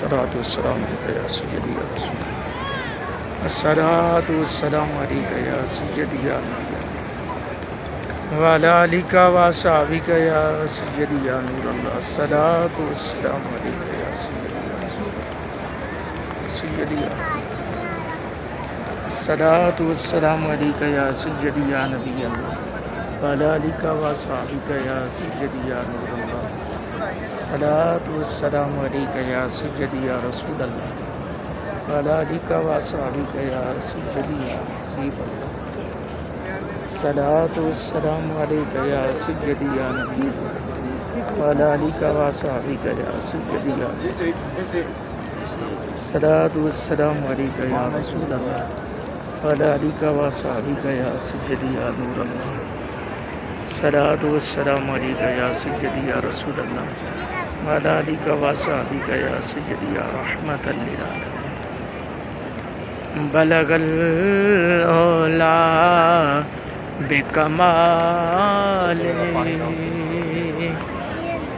الصلاة والسلام علیکہ یا سیدی یا رسول اللہ، الصلاة والسلام علیکہ یا سیدی یا نبی اللہ، وعلی آلک واصحابک یا سیدی یا نور اللہ، الصلاة والسلام علیکہ یا سیدی یا رسول اللہ، سیدی یا الصلاة والسلام علیکہ یا سیدی یا نبی اللہ، وعلی آلک واصحابک یا سیدی یا نور اللہ، الصلاة والسلام علیکہ یا سیدی یا رسول اللہ، وعلی آلک واصحابک یا سیدی یا حبیب اللہ، الصلاة والسلام علیکہ یا سیدی یا نبی اللہ، وعلی آلک واصحابک یا سیدی یا الصلاة والسلام علیکہ یا رسول اللہ، وعلی آلک واصحابک یا سیدی یا نور اللہ، الصلاة والسلام علیکہ یا سیدی یا رسول اللہ، وعلی آلک واصحابک یا سیدی یا رحمۃ للعالمین، بلغ العلا بکمالہ،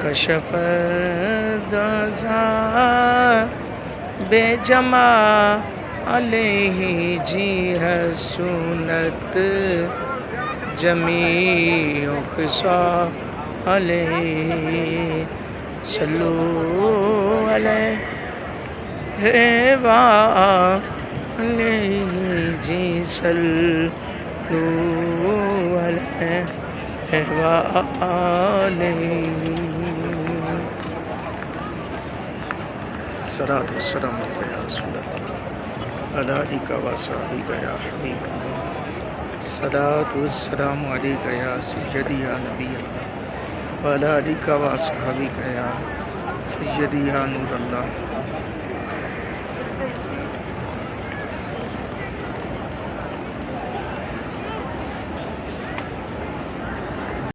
کشف الدجا بجمالہ، جی ہے سنت جمیع خصالہ، صلو علیہ وآلہ، جی صلو علیہ وآلہ، الصلاة والسلام علیکہ یا رسول اللہ، وعلی آلک واصحابک یا حبیب اللہ، الصلاة والسلام علیکہ یا سیدی یا نبی اللہ، وعلی آلک واصحابک یا سیدی یا نور اللہ،